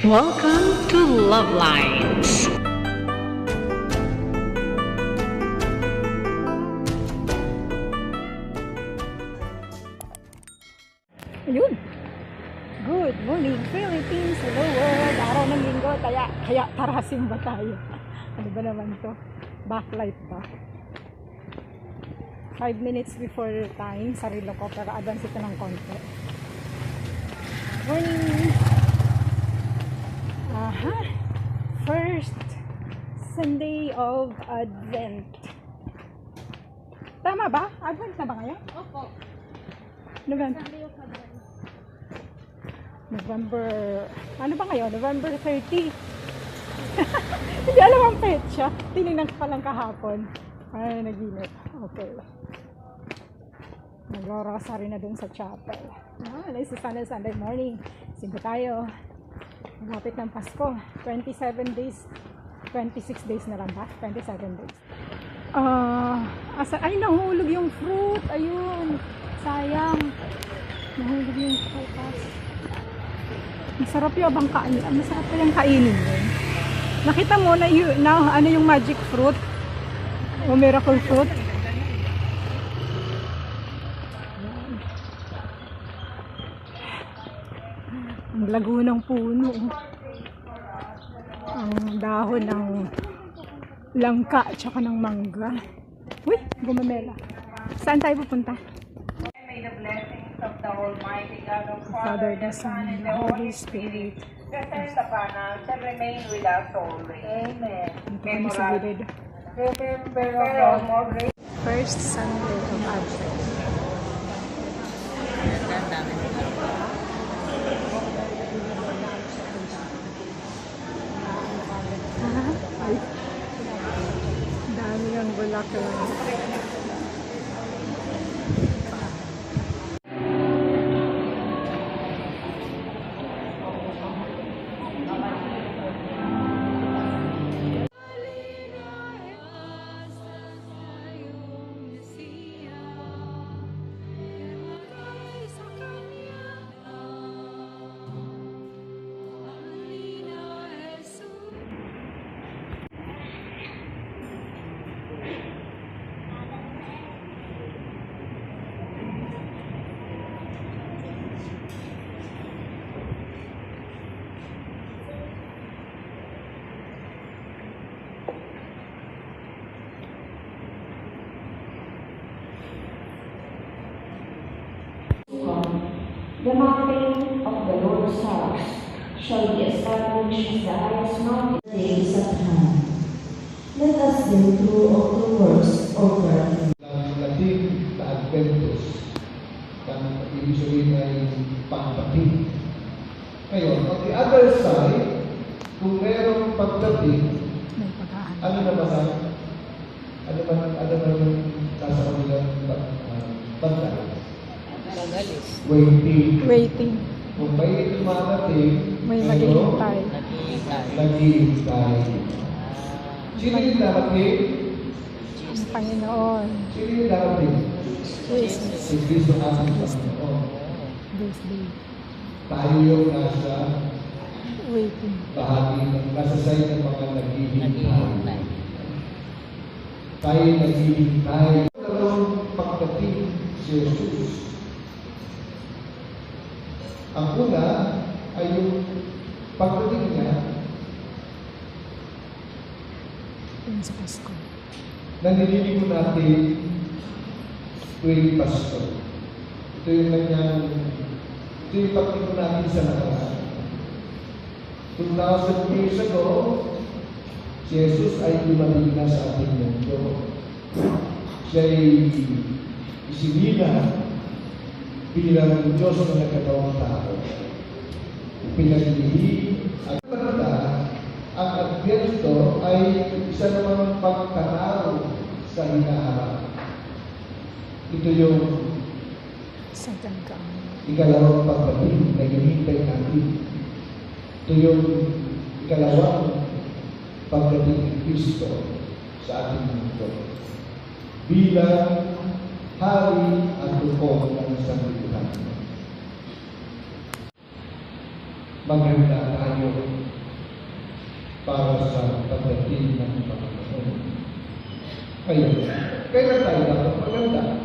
Welcome to Love Lines. Ayun. Good morning, Philippines. Hello world. Araw ng linggo. Kaya tara simba tayo. Ano ba naman to? Backlight ba? 5 minutes before time. Sarilo ko. Pero advance ito ng konti. Morning. Aha. First Sunday of Advent. Tama ba? Advent na ba ngayon? Opo. November. Sunday of Advent. November, ano ba ngayon? November 30. Hindi alam ang petsa. Tinignan ko pa lang kahapon. Ay, naginip. Okay. Nag-rosary na dun sa chapel. Nice Sunday morning. Simba tayo. Malapit ng Pasko. 27 days. 26 days na lang ba? 27 days. Ay, nahulog yung fruit. Ayun. Sayang. Nahulog yung fruit. Masarap yung abang kainin. Masarap pa yung kainin yun. Nakita mo na ano yung magic fruit? O miracle fruit? Ang lago ng puno. Ang dahon ng langka at saka ng mangga. Uy, gumamela. Saan tayo pupunta? May the blessings of the Almighty God of Father, the Son, and the Holy Spirit. descend upon us and remain with us always. Amen. Ito kami sa gilid. Remember of more grace. First Sunday of Advent. Ay, dami ng bulaklak. The mountain of the Lord's house shall be established as the highest mountain days at hand. Let us then through all the works over ng Latin na Adventus. Ang ibig sabihin ay pagdating. Ngayon, on the other side, kung merong pagdating, May pagkahan. ano naman nasa kanilang banda? Waiting. Waiting. Kung may dumadating, May maghihintay. naghihintay. Sino yung darating? Ang Panginoon. Sino yung darating? Jesus. Si Kristo ating Panginoon. This day. Tayo yung nasa Waiting. bahagi ng nasa side ng mga naghihintay. Tayo naghihintay. Dalawang pagdating si Jesus. Ang una ay yung pagdating niya Yun sa Pasko. na nililigo natin tuwing Pasko. Ito yung pagdating natin sa nakaraan. 2,000 years ago, si Jesus ay dumating na sa ating mundo. Siya'y isinila bilang Diyos na nagkatawang tao. Pinaglihim at pagkata, ang Advento ay isa namang pagtanaw sa hinaharap. Ito yung Sa tangkaan. ikalawang pagdating na hinihintay natin. Ito yung ikalawang pagdating ni Kristo sa ating mundo. Bilang hari at lupon ng sanlibutan. maganda tayo para sa pagdating ng Panginoon. Kaya, kailan tayo dapat maganda?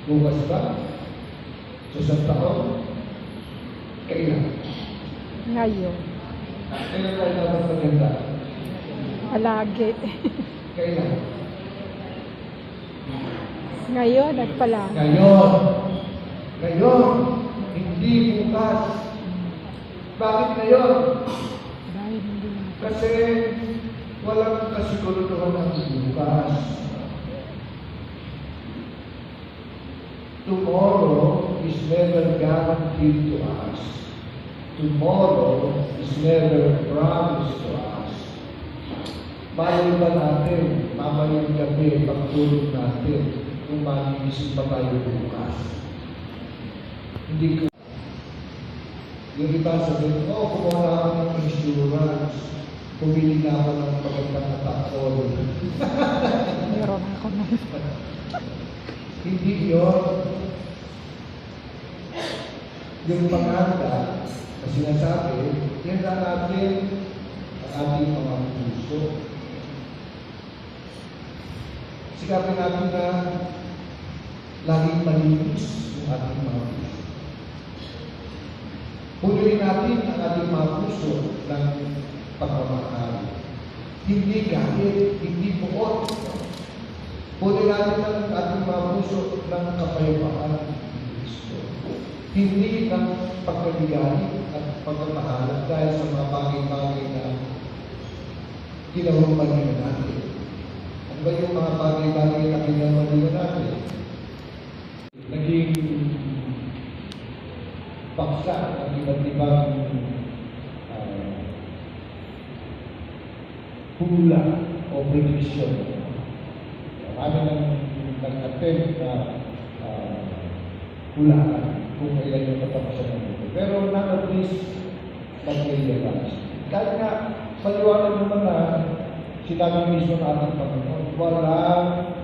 Bukas ba? Sa isang taon? Kailan? Ngayon. Kailan tayo dapat maganda? Palagi. Kailan? Ngayon at palagi. Ngayon. Ngayon. Hindi bukas. Bakit ngayon? Dahil hindi na. Kasi walang kasiguraduhan ang bukas. Tomorrow is never guaranteed to us. Tomorrow is never promised to us. Malay ba natin, mamayang gabi, pagtulog natin, kung magigising pa tayo bukas. Hindi ko. Yung iba sabihin, kumuha na ako ng insurance. Pumili na ako ng magandang natakol. Meron ako na. Hindi yun. Yung panganda na sinasabi, yan na natin ang ating mga puso. Sikapin natin na laging malinis yung ating mga puso. Punuin natin ang ating mga puso ng pagmamahal. Hindi galit, hindi buot. Punuin natin ang ating mga puso ng kapayapaan ng Kristo. Hindi ng pagkaligalig at pagmamahal dahil sa mga bagay-bagay na kinahumanin natin. Ano ba yung mga bagay-bagay na kinahumanin natin? Naging paksa ng iba't-ibang hula o prediction. Marami nang nag-attempt na hulaan kung kailan yung katapusan ng mundo. Pero none of this mag-realize. Kahit nga, paliwanag naman na sinabi mismo ng ating Panginoon, walang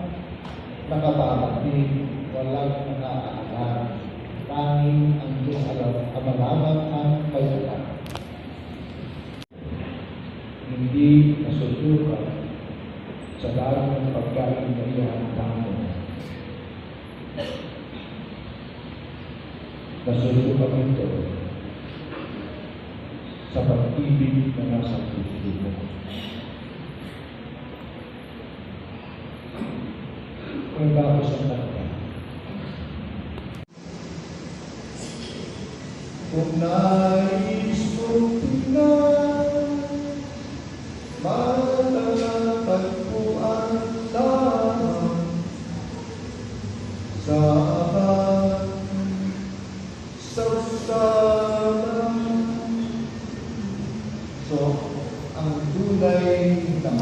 nakabalating, walang nakaalam. Tanging ang Diyos alam, amalaman ang kailangan. Hindi nasusukan sa dami ng pagkain na iyahantaan mo. Nasusukan ito sa pag-ibig na nasa puso mo. Kung bago sa kanya, kung nais mong tingnan, matatagpuan lamang sa abang sausalan. So, ang tunay na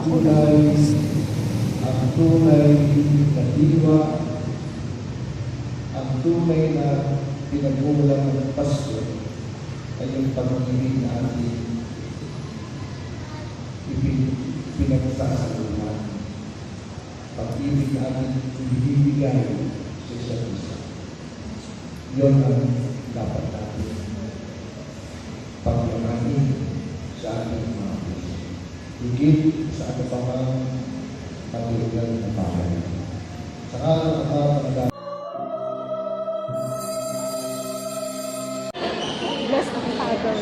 diwa, ang tunay na pinagmulan ng Pasko ay yung pag-ibig na ating pinagsasaluhan. Pag-ibig na ating ibibigay sa isa't isa. Yun ang dapat natin pagyamanin sa ating mga puso. Higit sa ating mga material na bagay. Sa araw na pagkakataon, Bless the Father.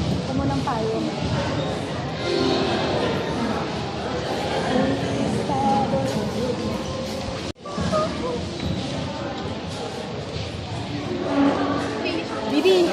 Ito mo ng payo. Bibi!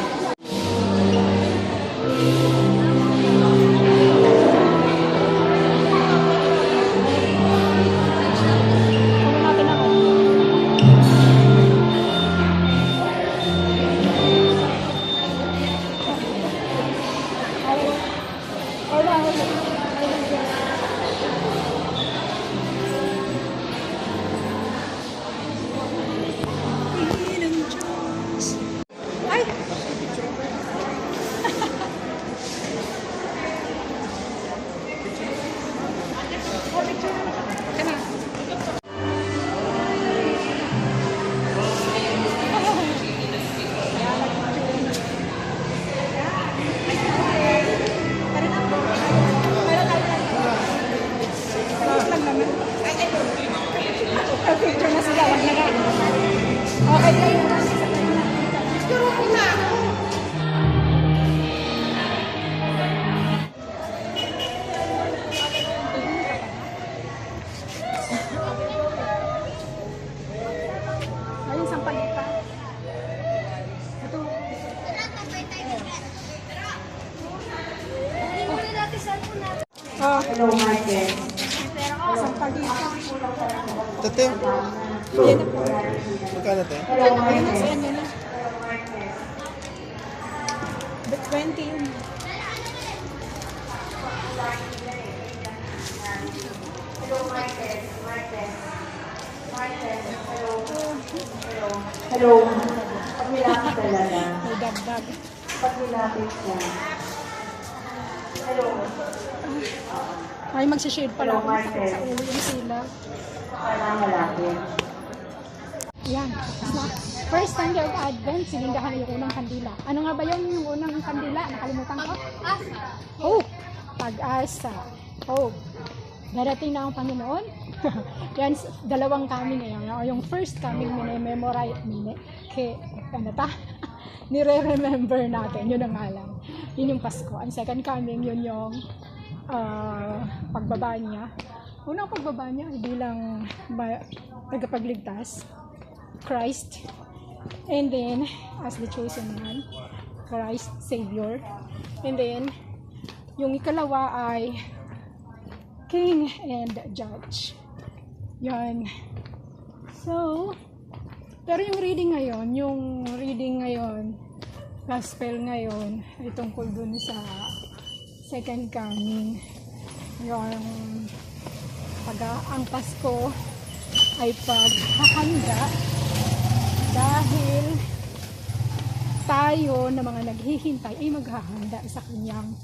Hello, Martin. Tate, Yan na po. magkano te? Hello, Ayun na, Martin. sa inyo na. But 20 yun. Hello. Pag nilapit talaga. May dagdag. Pag nilapit siya. Hello. Ay, magsishade pala Hello, ako Martin. sa ulo yung sila. Kailangan malapit. Yan. First Sunday of Advent, sinindahan yung unang kandila. Ano nga ba yun yung unang kandila? Nakalimutan ko? Hope. Pag-asa. Hope. Darating na ang Panginoon. Yan, dalawang coming ngayon. Yung first coming, minememorize, nire-remember natin. Yun ang alam. Yun yung Pasko. Ang second coming, yun yung pagbaba niya. Unang pagbaba niya, bilang tagapagligtas, Christ. And then, as the chosen one, Christ, Savior. And then, yung ikalawa ay King and Judge. Yan. So, pero yung reading ngayon, gospel ngayon, ay tungkol dun sa second coming. Yung ang Pasko ay paghahanda dahil tayo na mga naghihintay ay maghahanda sa kanyang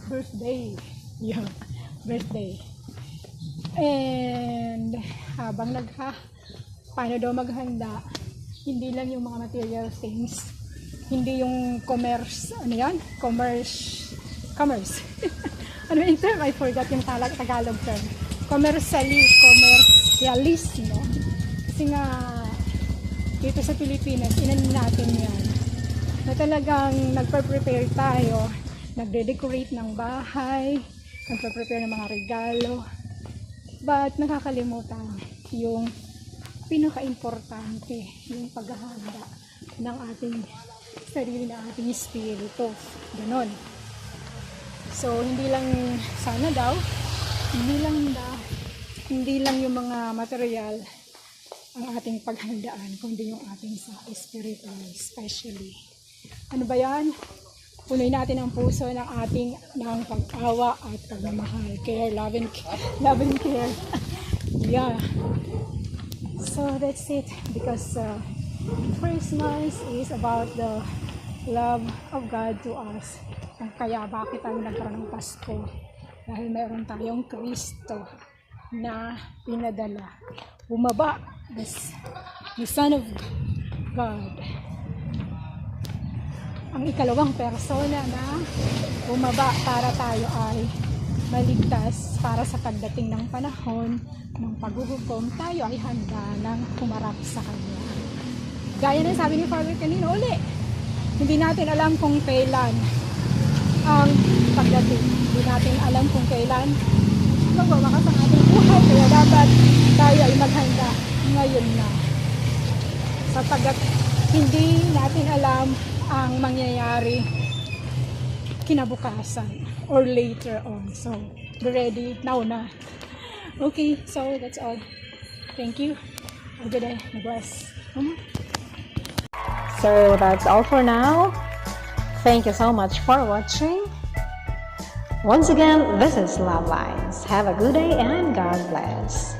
birthday. Yeah, birthday. And habang paano daw maghanda, hindi lang yung mga material things, hindi yung commerce, commerce. Ano yung term? I forgot yung Tagalog term. Commercialismo. Kasi nga, dito sa Pilipinas, inanin natin yan. Na talagang nagpa-prepare tayo, nagde-decorate ng bahay, nagpa-prepare ng mga regalo. But nakakalimutan yung pinaka-importante, yung paghahanda ng ating sarili, na ating espiritu. Ganon. So, hindi lang sana daw, hindi lang yung mga material ang ating paghandaan, kundi yung ating sa spiritual, especially. Ano ba yan? Punuin natin ang puso ng pag-awa at pagmamahal. Care, love and care. Yeah. So that's it. Because Christmas is about the love of God to us. Kaya bakit tayo nagkaroon ng Pasko? Dahil mayroon tayong Kristo na pinadala. Bumaba. The Son of God. Ang ikalawang persona na bumaba para tayo ay maligtas, para sa pagdating ng panahon ng paghuhukom, tayo ay handa ng humarap sa Kanya. Gaya ng sabi ni Father kanina, hindi natin alam kung kailan ang pagdating. Hindi natin alam kung kailan magwawakas ang ating buhay, kaya dapat tayo ay maghanda ngayon na. Sapagkat hindi natin alam ang mangyayari kinabukasan or later on. So, be ready now na. Okay, so that's all. Thank you. Have a good day. God-bless. So that's all for now. Thank you so much for watching. Once again, this is Love Lines. Have a good day and God bless.